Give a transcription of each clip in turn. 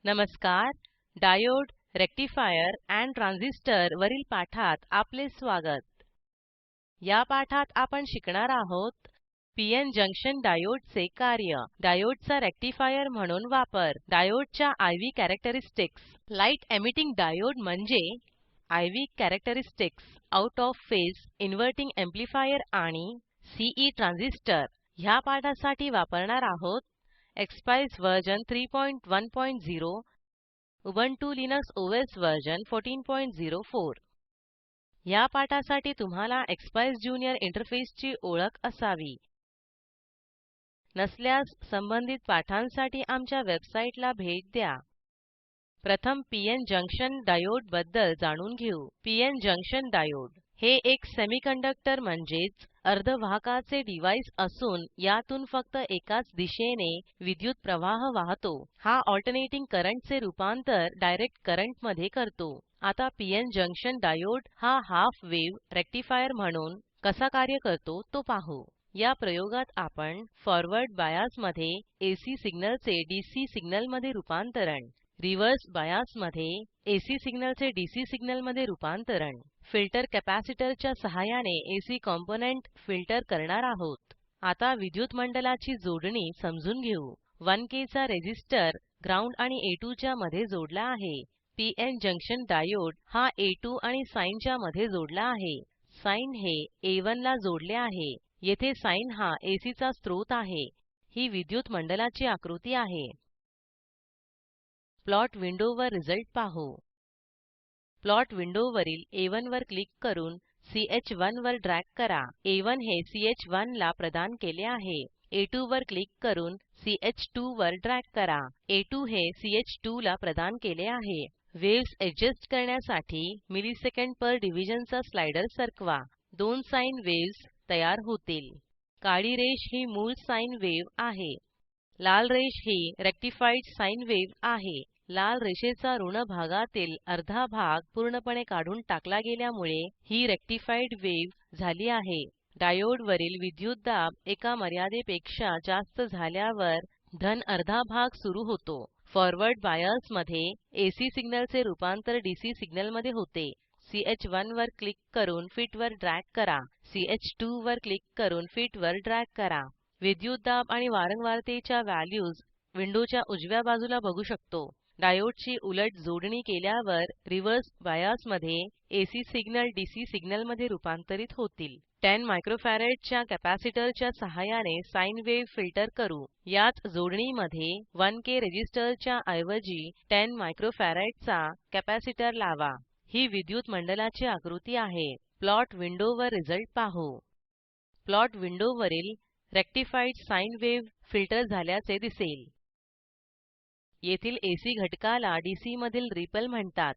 नमस्कार. Diode, rectifier end transistor वरील पाठात आपले स्वागत. या पाठात आपण शिकणार आहोत पीएन जंक्शन डायोडचे कार्य, डायोडचा रेक्टिफायर म्हणून वापर, डायोडच्या IV characteristics. Light emitting diode म्हणजे IV characteristics, out of phase inverting amplifier आणि CE ट्रान्झिस्टर. ह्या पाठासाठी वापरणार आहोत ExpEYES version 3.1.0, Ubuntu Linux OS version 14.04. ह्या पाठासाठी तुम्हाला एक्सपाइस ज्युनियर इंटरफेसची ओळख असावी. नसल्यास संबंधित पाठांसाठी आमच्या वेबसाईटला भेट द्या. प्रथम पीएन जंक्शन डायोड बद्दल जाणून घेऊ. पीएन जंक्शन डायोड हे एक सेमीकंडक्टर म्हणजेच अर्धवाहकाचे डिव्हाइस असून यातून फक्त एकाच दिशेने विद्युत प्रवाह वाहतो. हा अल्टरनेटिंग करंटचे रूपांतर डायरेक्ट करंट मध्ये करतो. आता पीएन जंक्शन डायोड हा हाफ वेव्ह रेक्टिफायर म्हणून कसा कार्य करतो तो पाहू. या प्रयोगात आपण फॉरवर्ड बायस मध्ये AC सिग्नलचे DC सिग्नलमध्ये रूपांतरण, रिव्हर्स बायस मध्ये AC सिग्नलचे DC सिग्नलमध्ये रूपांतरण, फिल्टर कॅपॅसिटरच्या सहाय्याने AC कॉम्पोनेंट फिल्टर करणार आहोत. आता विद्युत मंडलाची जोडणी समजून घेऊ. 1K चा रेझिस्टर ग्राउंड आणि A2 च्या मध्ये जोडला आहे. पीएन जंक्शन डायोड हा A2 आणि साइन च्या मध्ये जोडला आहे. साइन हे A1 ला जोडले आहे. येथे साइन हा AC चा स्रोत आहे. ही विद्युत मंडलाची आकृती आहे. प्लॉट विंडोवर रिझल्ट पाहू. प्लॉट विंडोवरील A1 वर क्लिक करून CH1 वर ड्रॅग करा. A1 हे CH1 ला प्रदान केले आहे. A2 वर क्लिक करून CH2 वर ड्रॅग करा. A2 हे CH2 ला प्रदान केले आहे. वेव्हज ऍडजस्ट करण्यासाठी मिलीसेकंड पर डिव्हिजन चा स्लाइडर सरकवा. दोन साइन वेव्हज तयार होतील. काळी रेष ही मूळ साइन वेव्ह आहे. लाल रेष ही रेक्टिफाईड साइन वेव्ह आहे. लाल रेषेचा ऋण भागातील अर्धा भाग पूर्णपणे काढून टाकला गेल्यामुळे ही रेक्टिफाईड वेव्ह झाली आहे. डायोडवरील विद्युतदाब एका मर्यादेपेक्षा जास्त झाल्यावर धन अर्धा भाग सुरू होतो. फॉरवर्ड बायस मध्ये AC सिग्नलचे रूपांतर DC सिग्नलमध्ये होते. CH1 वर क्लिक करून फिट वर ड्रॅग करा. CH2 वर क्लिक करून फिट वर ड्रॅग करा. विद्युतदाब आणि वारंवारतेच्या व्हॅल्यूज विंडोच्या उजव्या बाजूला बघू शकतो. डायोडची उलट जोडणी केल्यावर रिव्हर्स बायस मध्ये AC सिग्नल DC सिग्नलमध्ये रूपांतरित होतील. 10 मायक्रोफॅरेडच्या कॅपॅसिटरच्या सहाय्याने साइन वेव्ह फिल्टर करू. याच जोडणीमध्ये 1K रेझिस्टरच्या ऐवजी 10 मायक्रोफॅरेडचा कॅपॅसिटर लावा. ही विद्युत मंडलाची आकृती आहे. प्लॉट विंडोवर रिझल्ट पाहू. प्लॉट विंडोवरील रेक्टिफाईड साइन वेव्ह फिल्टर झाल्याचे दिसेल. येथील AC घटकाला DC मधील रिपल म्हणतात.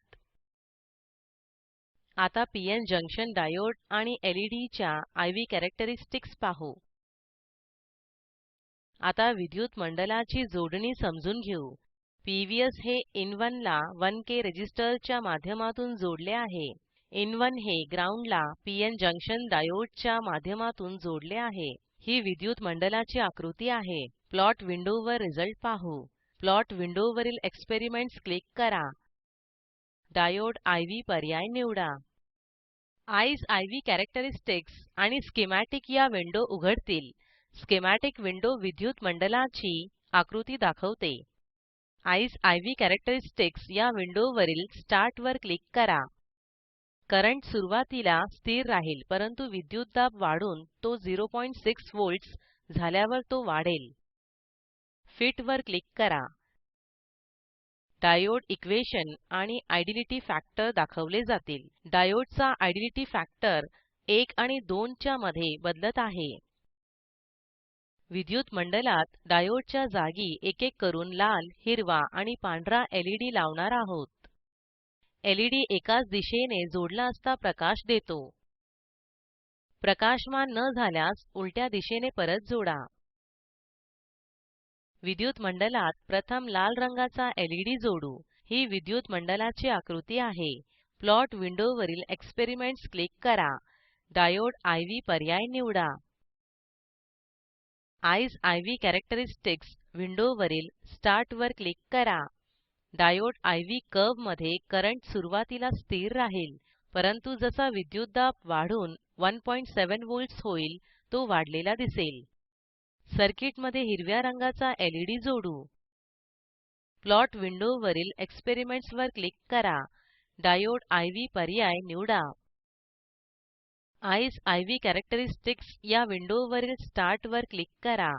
आता पीएन जंक्शन डायोड आणि LED च्या IV कॅरेक्टरिस्टिक्स पाहू. आता विद्युत मंडलाची जोडणी समजून घेऊ. PVS हे in1 ला 1K रेझिस्टरच्या माध्यमातून जोडले आहे. in1 हे ग्राउंडला पीएन जंक्शन डायोडच्या माध्यमातून जोडले आहे. ही विद्युत मंडलाची आकृती आहे. प्लॉट विंडोवर रिझल्ट पाहू. प्लॉट विंडोवरील एक्सपेरिमेंट्स क्लिक करा. डायोड IV पर्याय निवडा. आयस IV कॅरेक्टरिस्टिक्स आणि स्कीमॅटिक या विंडो उघडतील. स्कीमॅटिक विंडो विद्युत मंडलाची आकृती दाखवते. आयस IV कॅरेक्टरिस्टिक्स या विंडोवरील स्टार्ट वर क्लिक करा. करंट सुरुवातीला स्थिर राहील परंतु विद्युतदाब वाढून तो 0.6 व्होल्ट्स झाल्यावर तो वाढेल. फिट वर क्लिक करा. डायोड इक्वेशन आणि आयडिलिटी फॅक्टर दाखवले जातील. डायोडचा आयडिलिटी फॅक्टर 1 आणि 2 च्या मध्ये बदलत आहे. विद्युत मंडलात डायोडच्या जागी एक एक करून लाल, हिरवा आणि पांढरा LED लावणार आहोत. LED एकाच दिशेने जोडला असता प्रकाश देतो. प्रकाशमान न झाल्यास उलट्या दिशेने परत जोडा. विद्युत मंडलात प्रथम लाल रंगाचा LED जोडू. ही विद्युत मंडलाची आकृती आहे. प्लॉट विंडोवरील एक्सपेरिमेंट्स क्लिक करा. डायोड IV पर्याय निवडा. आयस IV कॅरेक्टरिस्टिक्स विंडोवरील स्टार्ट वर क्लिक करा. डायोड IV कर्व मध्ये करंट सुरुवातीला स्थिर राहील, परंतु जसा विद्युतदाब वाढून 1.7 व्होल्ट्स होईल तो वाढलेला दिसेल. सर्किटमध्ये हिरव्या रंगाचा LED जोडू. प्लॉट विंडोवरील एक्सपेरिमेंट्स वर क्लिक करा. डायोड IV पर्याय निवडा. आयस IV कॅरेक्टरिस्टिक्स या विंडोवरील स्टार्ट वर क्लिक करा.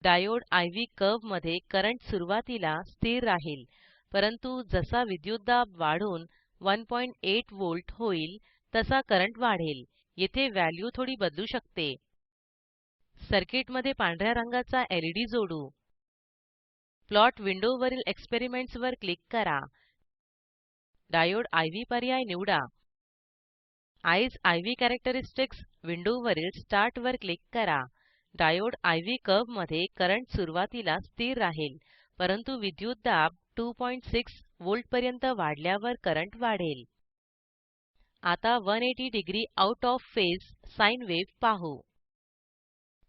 डायोड IV कर्व मध्ये करंट सुरुवातीला स्थिर राहील, परंतु जसा विद्युतदाब वाढून 1.8 व्होल्ट होईल तसा करंट वाढेल. येथे व्हॅल्यू थोडी बदलू शकते. सर्किटमध्ये पांढऱ्या रंगाचा LED जोडू. प्लॉट विंडोवरील एक्सपेरिमेंट्स वर क्लिक करा. डायोड IV पर्याय निवडा. आयस IV कॅरेक्टरिस्टिक्स विंडोवरील स्टार्ट वर क्लिक करा. डायोड IV कर्व मध्ये करंट सुरुवातीला स्थिर राहील, परंतु विद्युतदाब 2.6 व्होल्ट पर्यंत वाढल्यावर करंट वाढेल. आता 180 degree out of phase sine wave पाहू.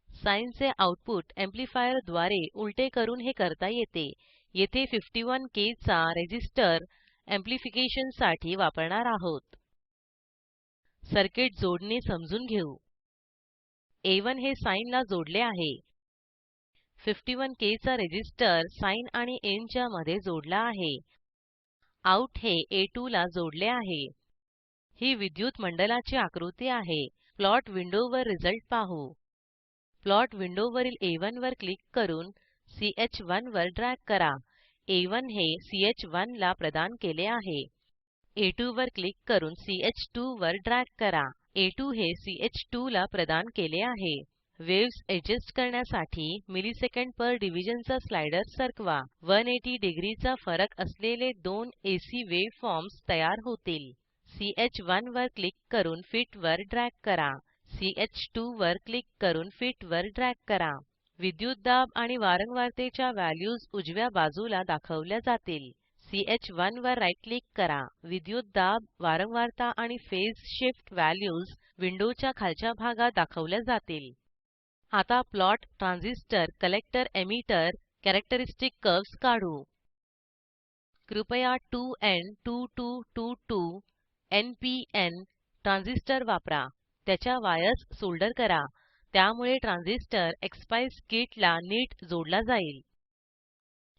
साइनचे आउटपुट एम्प्लिफायर द्वारे उलटे करून हे करता येते. येथे 51K चा रेझिस्टर एम्प्लिफिकेशन साठी वापरणार आहोत. सर्किट जोडणी समजून घेऊ. A1 हे साइन ला जोडले आहे. 51K चा रेझिस्टर साइन आणि इन च्या मध्ये जोडला आहे. आउट हे A2 ला जोडले आहे. ही विद्युत मंडलाची आकृती आहे. प्लॉट विंडोवर रिझल्ट पाहू. प्लॉट विंडोवरील A1 वर क्लिक करून CH1 वर ड्रॅग करा. A1 हे CH1 ला प्रदान केले आहे. A2 वर क्लिक करून CH2 वर ड्रॅग करा. A2 हे CH2 ला प्रदान केले आहे. वेव्हज ऍडजस्ट करण्यासाठी मिलीसेकंड पर डिव्हिजन चा स्लाइडर सरकवा. 180 डिग्रीचा फरक असलेले दोन AC वेव्हफॉर्म्स तयार होतील. CH1 वर क्लिक करून फिट वर ड्रॅग करा. CH2 वर क्लिक करून फिट वर ड्रॅग करा. विद्युतदाब आणि वारंवारतेच्या व्हॅल्यूज उजव्या बाजूला दाखवल्या जातील. CH1 वर राईट क्लिक करा. विद्युतदाब, वारंवारता आणि फेज शिफ्ट व्हॅल्यूज विंडोच्या खालच्या भागात दाखवल्या जातील. आता plot transistor collector emitter characteristic curves काढू. कृपया 2N2222 NPN ट्रान्झिस्टर वापरा. त्याच्या वायर्स सोल्डर करा. त्यामुळे ट्रान्झिस्टर एक्स्पाइस किट ला नीट जोडला जाईल.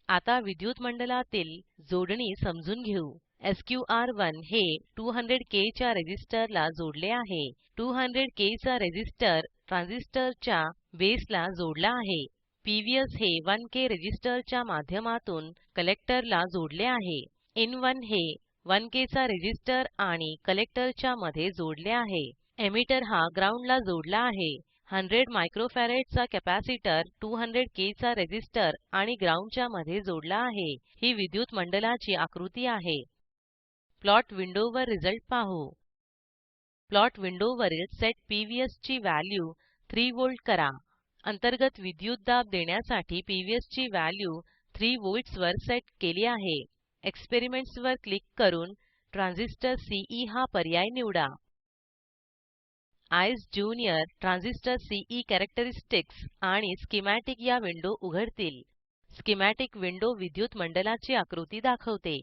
आता विद्युत मंडलातील जोडणी समजून घेऊ. SQR1 हे 200K च्या रेझिस्टरला जोडले आहे. 200K चा रेझिस्टर ट्रान्झिस्टरच्या बेसला जोडला आहे. PVS हे 1K रेझिस्टरच्या माध्यमातून कलेक्टरला जोडले आहे. In1 हे 1K चा रेझिस्टर आणि कलेक्टरच्या मध्ये जोडले आहे. एमिटर हा ग्राउंडला जोडला आहे. 100 मायक्रोफॅरेड चा कॅपॅसिटर 200K चा रेझिस्टर आणि ग्राउंडच्या मध्ये जोडला आहे. ही विद्युत मंडलाची आकृती आहे. प्लॉट विंडोवर रिझल्ट पाहू. प्लॉट विंडोवरील सेट PVS ची व्हॅल्यू 3 व्होल्ट करा. अंतर्गत विद्युतदाब देण्यासाठी PVS ची व्हॅल्यू 3 व्होल्ट्स वर सेट केली आहे. एक्सपेरिमेंट्स वर क्लिक करून ट्रान्झिस्टर CE हा पर्याय निवडा. Eyes junior transistor CE characteristics आणि स्कीमॅटिक या विंडो उघडतील. स्कीमॅटिक विंडो विद्युत मंडलाची आकृती दाखवते.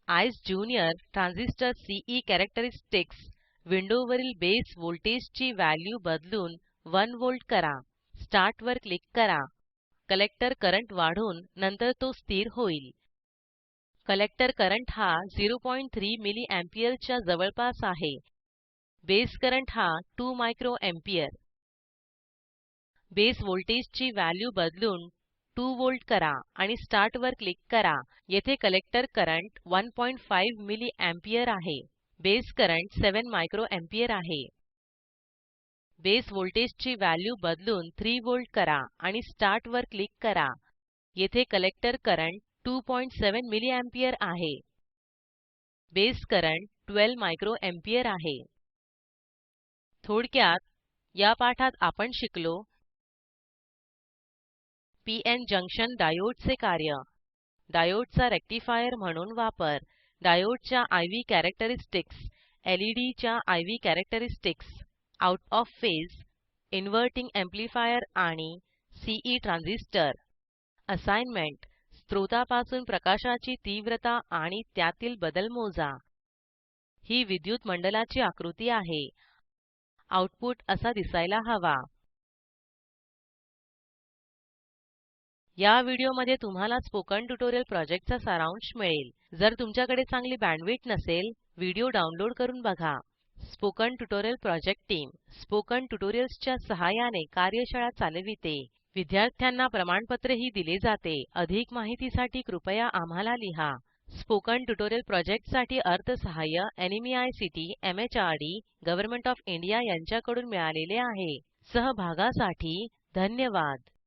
Eyes junior transistor CE characteristics विंडोवरील बेस व्होल्टेजची व्हॅल्यू बदलून 1 व्होल्ट करा. स्टार्ट वर क्लिक करा. कलेक्टर करंट वाढून नंतर तो स्थिर होईल. कलेक्टर करंट हा 0.3 मिली एम्पियर च्या जवळपास आहे. बेस करंट हा 2 मायक्रो एम्पियर. बेस व्होल्टेजची व्हॅल्यू बदलून 2 व्होल्ट करा आणि स्टार्ट वर क्लिक करा. येथे कलेक्टर करंट 1.5 मिली एम्पियर आहे. बेस करंट 7 मायक्रो एम्पियर आहे. बेस व्होल्टेजची व्हॅल्यू बदलून 3 व्होल्ट करा आणि स्टार्ट वर क्लिक करा. येथे कलेक्टर करंट 2.7 मिली एम्पियर आहे. बेस करंट 12 मायक्रो एम्पियर आहे. थोडक्यात या पाठात आपण शिकलो. PN जंक्शन डायोडचे कार्य, डायोडचा रेक्टिफायर म्हणून वापर, डायोडच्या IV कॅरेक्टरिस्टिक्स, LEDच्या IV characteristics, out of phase, inverting amplifier आणि CE ट्रान्झिस्टर. असाइनमेंट. स्रोतापासून प्रकाशाची तीव्रता आणि त्यातील बदल मोजा. ही विद्युत मंडलाची आकृती आहे. आऊटपुट असा दिसायला हवा. या व्हिडिओमध्ये तुम्हाला स्पोकन ट्युटोरियल प्रॉजेक्टचा सारांश मिळेल. जर तुमच्याकडे चांगली बँडविड्थ नसेल, व्हिडिओ डाउनलोड करून बघा. Spoken tutorial project team spoken ट्युटोरियल्सच्या सहाय्याने कार्यशाळा चालविते. विद्यार्थ्यांना प्रमाणपत्रही दिले जाते. अधिक माहितीसाठी कृपया आम्हाला लिहा. स्पोकन ट्युटोरियल प्रॉजेक्टसाठी अर्थसहाय्य NMEICT MHRD government of India यांच्याकडून मिळालेले आहे. सहभागासाठी धन्यवाद.